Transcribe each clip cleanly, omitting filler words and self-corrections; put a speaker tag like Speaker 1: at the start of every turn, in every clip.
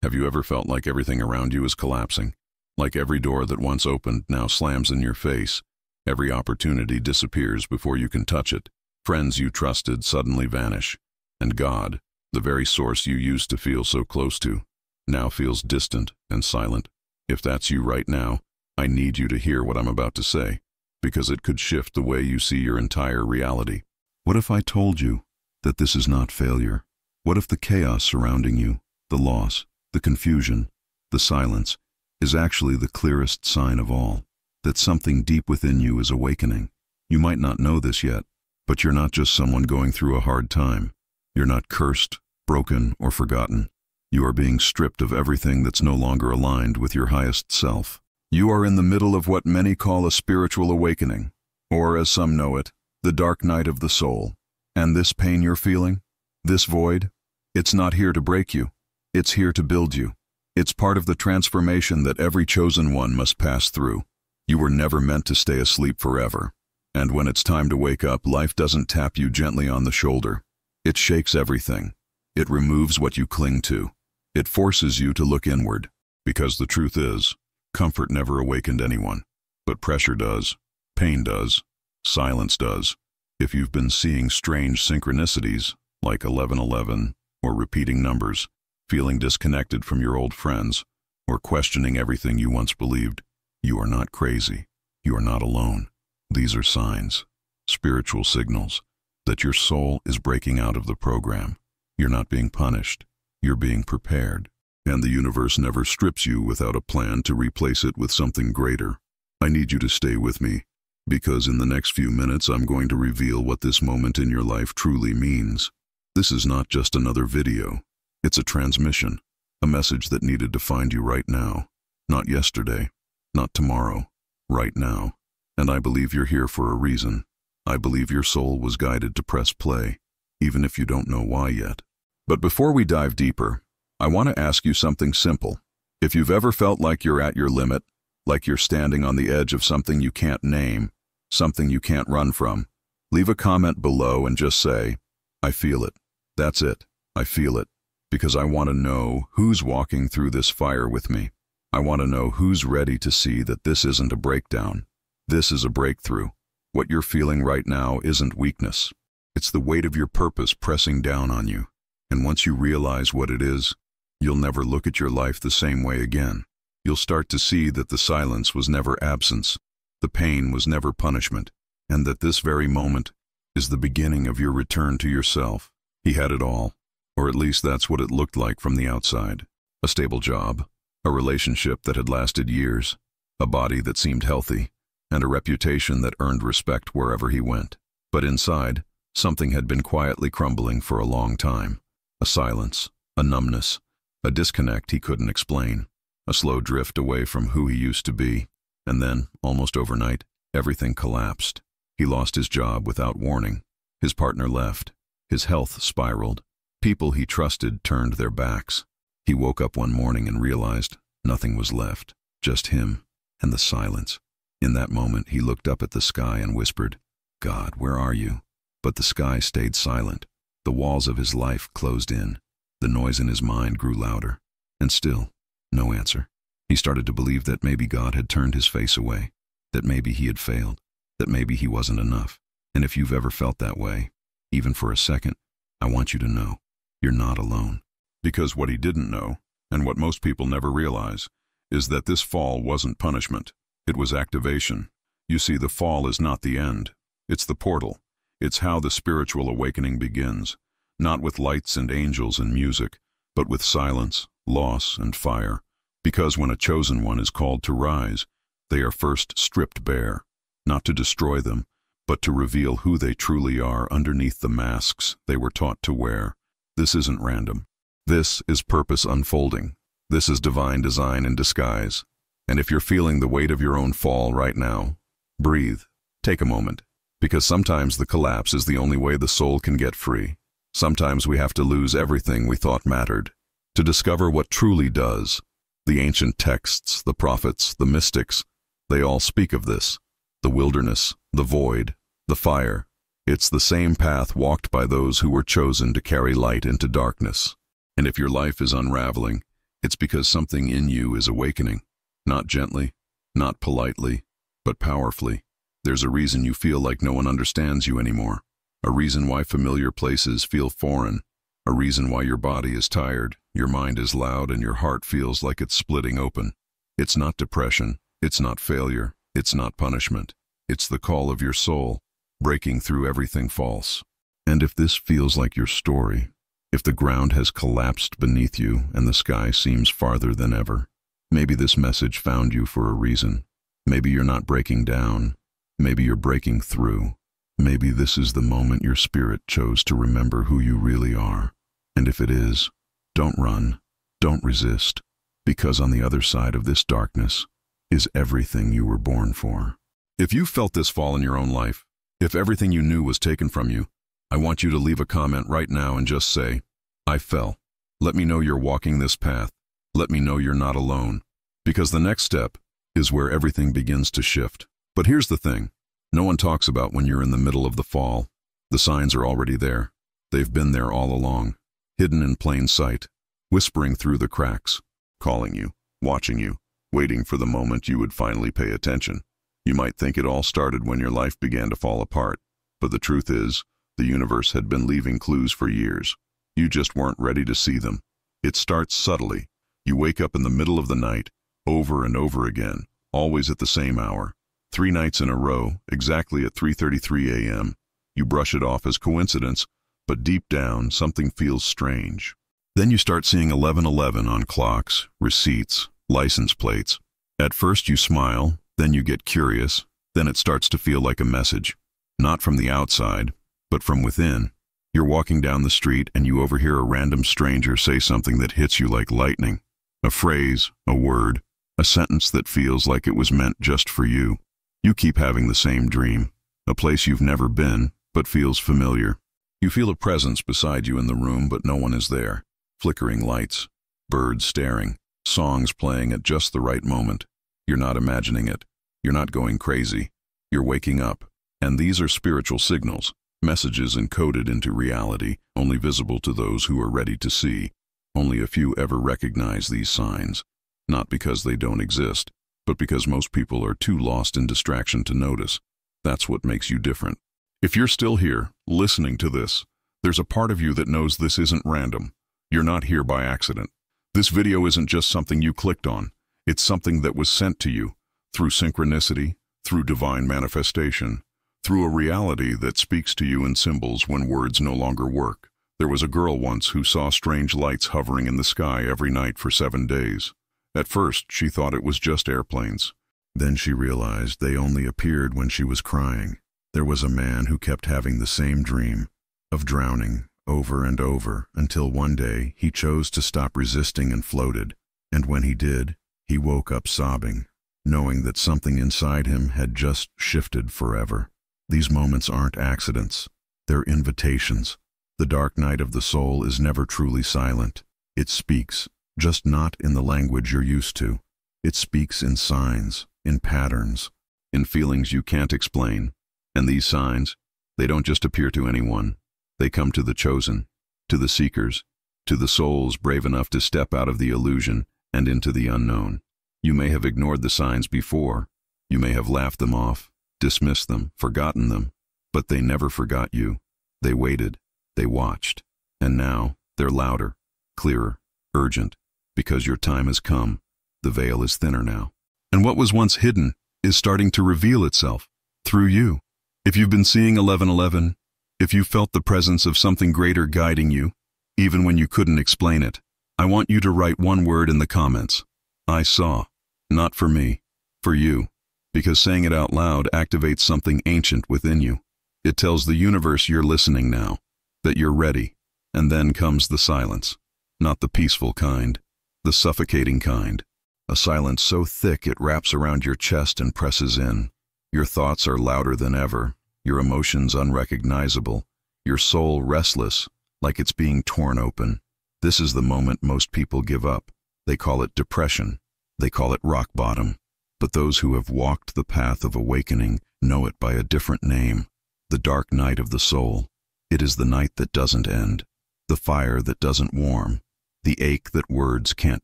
Speaker 1: Have you ever felt like everything around you is collapsing? Like every door that once opened now slams in your face. Every opportunity disappears before you can touch it. Friends you trusted suddenly vanish. And God, the very source you used to feel so close to, now feels distant and silent. If that's you right now, I need you to hear what I'm about to say, because it could shift the way you see your entire reality. What if I told you that this is not failure? What if the chaos surrounding you, the loss, the confusion, the silence, is actually the clearest sign of all, that something deep within you is awakening? You might not know this yet, but you're not just someone going through a hard time. You're not cursed, broken, or forgotten. You are being stripped of everything that's no longer aligned with your highest self. You are in the middle of what many call a spiritual awakening, or as some know it, the dark night of the soul. And this pain you're feeling, this void, it's not here to break you. It's here to build you. It's part of the transformation that every chosen one must pass through. You were never meant to stay asleep forever. And when it's time to wake up, life doesn't tap you gently on the shoulder. It shakes everything. It removes what you cling to. It forces you to look inward. Because the truth is, comfort never awakened anyone. But pressure does. Pain does. Silence does. If you've been seeing strange synchronicities, like 1111, or repeating numbers, feeling disconnected from your old friends, or questioning everything you once believed, you are not crazy. You are not alone. These are signs, spiritual signals, that your soul is breaking out of the program. You're not being punished. You're being prepared. And the universe never strips you without a plan to replace it with something greater. I need you to stay with me, because in the next few minutes I'm going to reveal what this moment in your life truly means. This is not just another video. It's a transmission, a message that needed to find you right now. Not yesterday, not tomorrow, right now. And I believe you're here for a reason. I believe your soul was guided to press play, even if you don't know why yet. But before we dive deeper, I want to ask you something simple. If you've ever felt like you're at your limit, like you're standing on the edge of something you can't name, something you can't run from, leave a comment below and just say, I feel it. That's it. I feel it. Because I want to know who's walking through this fire with me. I want to know who's ready to see that this isn't a breakdown. This is a breakthrough. What you're feeling right now isn't weakness. It's the weight of your purpose pressing down on you. And once you realize what it is, you'll never look at your life the same way again. You'll start to see that the silence was never absence, the pain was never punishment, and that this very moment is the beginning of your return to yourself. He had it all, or at least that's what it looked like from the outside. A stable job, a relationship that had lasted years, a body that seemed healthy, and a reputation that earned respect wherever he went. But inside, something had been quietly crumbling for a long time. A silence, a numbness, a disconnect he couldn't explain, a slow drift away from who he used to be. And then, almost overnight, everything collapsed. He lost his job without warning. His partner left. His health spiraled. People he trusted turned their backs. He woke up one morning and realized nothing was left, just him and the silence. In that moment, he looked up at the sky and whispered, God, where are you? But the sky stayed silent. The walls of his life closed in. The noise in his mind grew louder. And still, no answer. He started to believe that maybe God had turned his face away, that maybe he had failed, that maybe he wasn't enough. And if you've ever felt that way, even for a second, I want you to know, you're not alone. Because what he didn't know, and what most people never realize, is that this fall wasn't punishment. It was activation. You see, the fall is not the end. It's the portal. It's how the spiritual awakening begins, not with lights and angels and music, but with silence, loss, and fire. Because when a chosen one is called to rise, they are first stripped bare, not to destroy them, but to reveal who they truly are underneath the masks they were taught to wear. This isn't random. This is purpose unfolding. This is divine design in disguise. And if you're feeling the weight of your own fall right now, breathe. Take a moment. Because sometimes the collapse is the only way the soul can get free. Sometimes we have to lose everything we thought mattered to discover what truly does. The ancient texts, the prophets, the mystics, they all speak of this. The wilderness, the void, the fire. It's the same path walked by those who were chosen to carry light into darkness. And if your life is unraveling, It's because something in you is awakening. Not gently, not politely, but powerfully. There's a reason you feel like no one understands you anymore. A reason why familiar places feel foreign. A reason why your body is tired, your mind is loud, and your heart feels like it's splitting open. It's not depression. It's not failure. It's not punishment. It's the call of your soul, breaking through everything false. And if this feels like your story, if the ground has collapsed beneath you and the sky seems farther than ever, maybe this message found you for a reason. Maybe you're not breaking down. Maybe you're breaking through. Maybe this is the moment your spirit chose to remember who you really are. And if it is, don't run, don't resist, because on the other side of this darkness is everything you were born for. If you felt this fall in your own life, if everything you knew was taken from you, I want you to leave a comment right now and just say, I fell. Let me know you're walking this path. Let me know you're not alone. Because the next step is where everything begins to shift. But here's the thing. No one talks about when you're in the middle of the fall. The signs are already there. They've been there all along, hidden in plain sight, whispering through the cracks, calling you, watching you, waiting for the moment you would finally pay attention. You might think it all started when your life began to fall apart, but the truth is, the universe had been leaving clues for years. You just weren't ready to see them. It starts subtly. You wake up in the middle of the night, over and over again, always at the same hour. 3 nights in a row, exactly at 3:33 a.m. You brush it off as coincidence, but deep down, something feels strange. Then you start seeing 11:11 on clocks, receipts, license plates. At first you smile, then you get curious, then it starts to feel like a message. Not from the outside, but from within. You're walking down the street and you overhear a random stranger say something that hits you like lightning. A phrase, a word, a sentence that feels like it was meant just for you. You keep having the same dream, a place you've never been, but feels familiar. You feel a presence beside you in the room, but no one is there. Flickering lights, birds staring, songs playing at just the right moment. You're not imagining it. You're not going crazy. You're waking up. And these are spiritual signals, messages encoded into reality, only visible to those who are ready to see. Only a few ever recognize these signs, not because they don't exist, but because most people are too lost in distraction to notice. That's what makes you different. If you're still here, listening to this, there's a part of you that knows this isn't random. You're not here by accident. This video isn't just something you clicked on. It's something that was sent to you, through synchronicity, through divine manifestation, through a reality that speaks to you in symbols when words no longer work. There was a girl once who saw strange lights hovering in the sky every night for 7 days. At first, she thought it was just airplanes. Then she realized they only appeared when she was crying. There was a man who kept having the same dream, of drowning, over and over, until one day he chose to stop resisting and floated. And when he did, he woke up sobbing, knowing that something inside him had just shifted forever. These moments aren't accidents. They're invitations. The dark night of the soul is never truly silent. It speaks, just not in the language you're used to. It speaks in signs, in patterns, in feelings you can't explain. And these signs, they don't just appear to anyone. They come to the chosen, to the seekers, to the souls brave enough to step out of the illusion and into the unknown. You may have ignored the signs before. You may have laughed them off, dismissed them, forgotten them, but they never forgot you. They waited, they watched, and now they're louder, clearer, urgent, because your time has come. The veil is thinner now. And what was once hidden is starting to reveal itself through you. If you've been seeing 11:11, if you felt the presence of something greater guiding you, even when you couldn't explain it, I want you to write one word in the comments. I saw. Not for me, for you. Because saying it out loud activates something ancient within you. It tells the universe you're listening now, that you're ready. And then comes the silence. Not the peaceful kind, the suffocating kind. A silence so thick it wraps around your chest and presses in. Your thoughts are louder than ever, your emotions unrecognizable, your soul restless, like it's being torn open. This is the moment most people give up. They call it depression. They call it rock bottom. But those who have walked the path of awakening know it by a different name. The dark night of the soul. It is the night that doesn't end, the fire that doesn't warm, the ache that words can't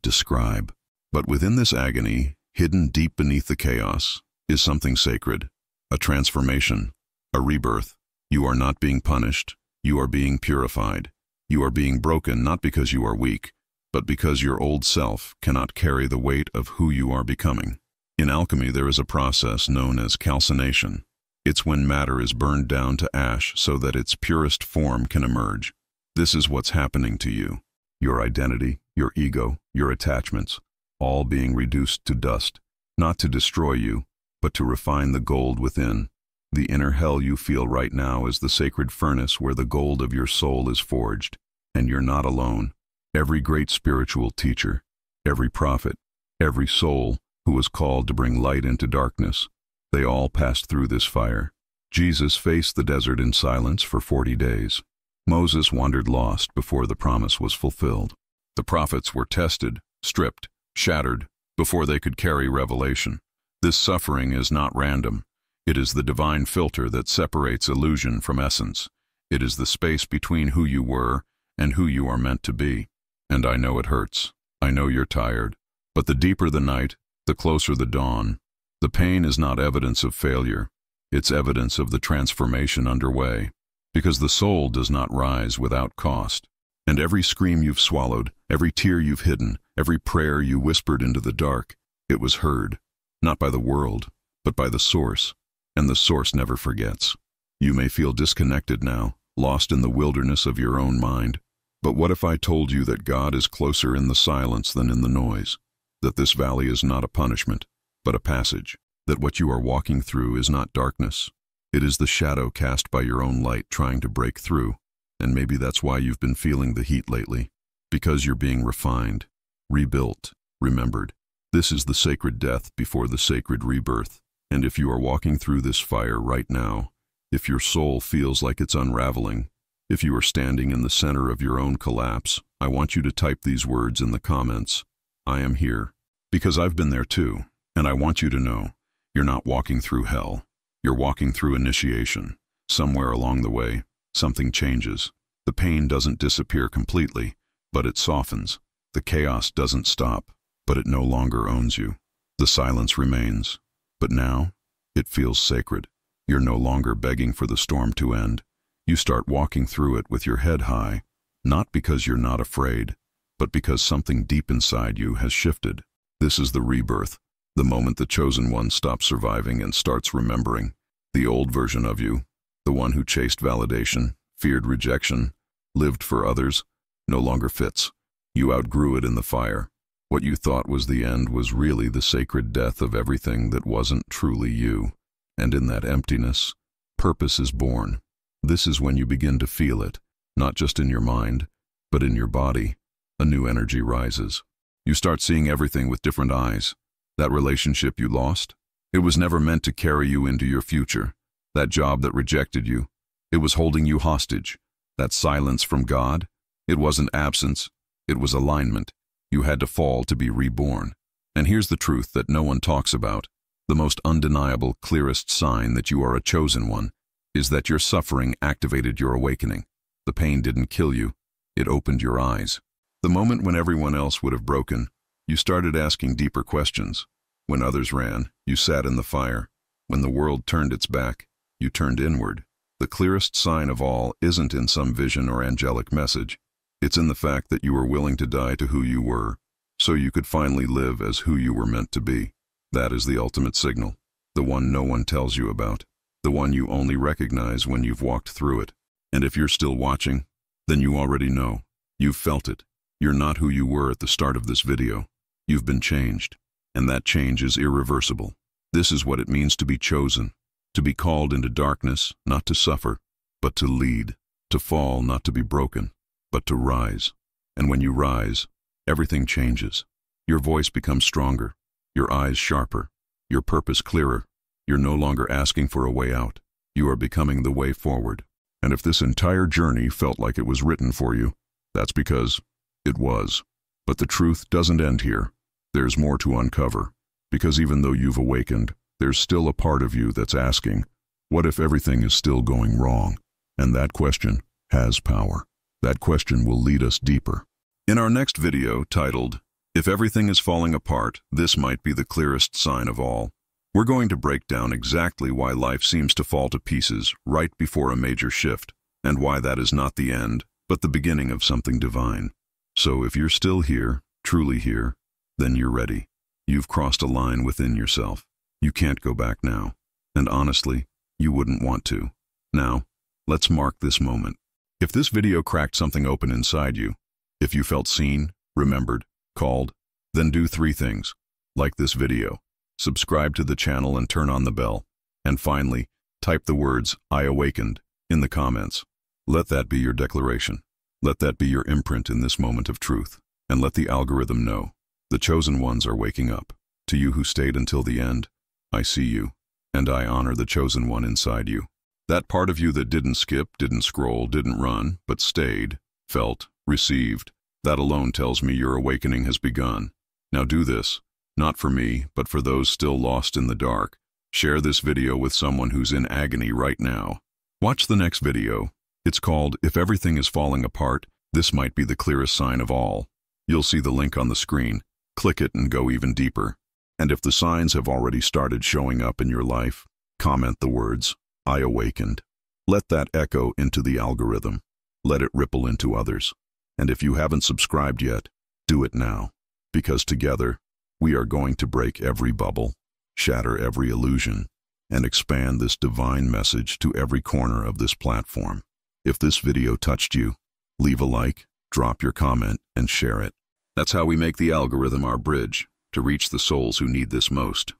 Speaker 1: describe. But within this agony, hidden deep beneath the chaos, is something sacred, a transformation, a rebirth. You are not being punished, you are being purified. You are being broken not because you are weak, but because your old self cannot carry the weight of who you are becoming. In alchemy, there is a process known as calcination. It's when matter is burned down to ash so that its purest form can emerge. This is what's happening to you. Your identity, your ego, your attachments, all being reduced to dust, not to destroy you, but to refine the gold within. The inner hell you feel right now is the sacred furnace where the gold of your soul is forged. And you're not alone. Every great spiritual teacher, every prophet, every soul who was called to bring light into darkness, they all passed through this fire. Jesus faced the desert in silence for 40 days. Moses wandered lost before the promise was fulfilled. The prophets were tested, stripped, shattered, before they could carry revelation. This suffering is not random. It is the divine filter that separates illusion from essence. It is the space between who you were and who you are meant to be. And I know it hurts. I know you're tired. But the deeper the night, the closer the dawn. The pain is not evidence of failure. It's evidence of the transformation underway. Because the soul does not rise without cost. And every scream you've swallowed, every tear you've hidden, every prayer you whispered into the dark, it was heard. Not by the world, but by the source. And the source never forgets. You may feel disconnected now, lost in the wilderness of your own mind. But what if I told you that God is closer in the silence than in the noise? That this valley is not a punishment, but a passage. That what you are walking through is not darkness. It is the shadow cast by your own light trying to break through. And maybe that's why you've been feeling the heat lately. Because you're being refined, rebuilt, remembered. This is the sacred death before the sacred rebirth. And if you are walking through this fire right now, if your soul feels like it's unraveling, if you are standing in the center of your own collapse, I want you to type these words in the comments. I am here. Because I've been there too. And I want you to know, you're not walking through hell. You're walking through initiation. Somewhere along the way, something changes. The pain doesn't disappear completely, but it softens. The chaos doesn't stop, but it no longer owns you. The silence remains. But now, it feels sacred. You're no longer begging for the storm to end. You start walking through it with your head high, not because you're not afraid, but because something deep inside you has shifted. This is the rebirth, the moment the chosen one stops surviving and starts remembering. The old version of you, the one who chased validation, feared rejection, lived for others, no longer fits. You outgrew it in the fire. What you thought was the end was really the sacred death of everything that wasn't truly you. And in that emptiness, purpose is born. This is when you begin to feel it, not just in your mind, but in your body. A new energy rises. You start seeing everything with different eyes. That relationship you lost, it was never meant to carry you into your future. That job that rejected you, it was holding you hostage. That silence from God, it wasn't absence, it was alignment. You had to fall to be reborn. And here's the truth that no one talks about. The most undeniable, clearest sign that you are a chosen one is that your suffering activated your awakening. The pain didn't kill you, it opened your eyes. The moment when everyone else would have broken, you started asking deeper questions. When others ran, you sat in the fire. When the world turned its back, you turned inward. The clearest sign of all isn't in some vision or angelic message. It's in the fact that you were willing to die to who you were, so you could finally live as who you were meant to be. That is the ultimate signal, the one no one tells you about, the one you only recognize when you've walked through it. And if you're still watching, then you already know. You've felt it. You're not who you were at the start of this video. You've been changed, and that change is irreversible. This is what it means to be chosen, to be called into darkness, not to suffer, but to lead, to fall, not to be broken, but to rise. And when you rise, everything changes. Your voice becomes stronger, your eyes sharper, your purpose clearer. You're no longer asking for a way out. You are becoming the way forward. And if this entire journey felt like it was written for you, that's because it was. But the truth doesn't end here. There's more to uncover. Because even though you've awakened, there's still a part of you that's asking, what if everything is still going wrong? And that question has power. That question will lead us deeper. In our next video, titled, If Everything is Falling Apart, This Might Be the Clearest Sign of All, we're going to break down exactly why life seems to fall to pieces right before a major shift, and why that is not the end, but the beginning of something divine. So if you're still here, truly here, then you're ready. You've crossed a line within yourself. You can't go back now. And honestly, you wouldn't want to. Now, let's mark this moment. If this video cracked something open inside you, if you felt seen, remembered, called, then do 3 things. Like this video, subscribe to the channel and turn on the bell. And finally, type the words, I awakened, in the comments. Let that be your declaration. Let that be your imprint in this moment of truth. And let the algorithm know. The chosen ones are waking up. To you who stayed until the end, I see you. And I honor the chosen one inside you. That part of you that didn't skip, didn't scroll, didn't run, but stayed, felt, received, that alone tells me your awakening has begun. Now do this, not for me, but for those still lost in the dark. Share this video with someone who's in agony right now. Watch the next video. It's called, If Everything is Falling Apart, This Might Be the Clearest Sign of All. You'll see the link on the screen. Click it and go even deeper. And if the signs have already started showing up in your life, comment the words, I awakened. Let that echo into the algorithm. Let it ripple into others. And if you haven't subscribed yet, do it now. Because together, we are going to break every bubble, shatter every illusion, and expand this divine message to every corner of this platform. If this video touched you, leave a like, drop your comment, and share it. That's how we make the algorithm our bridge to reach the souls who need this most.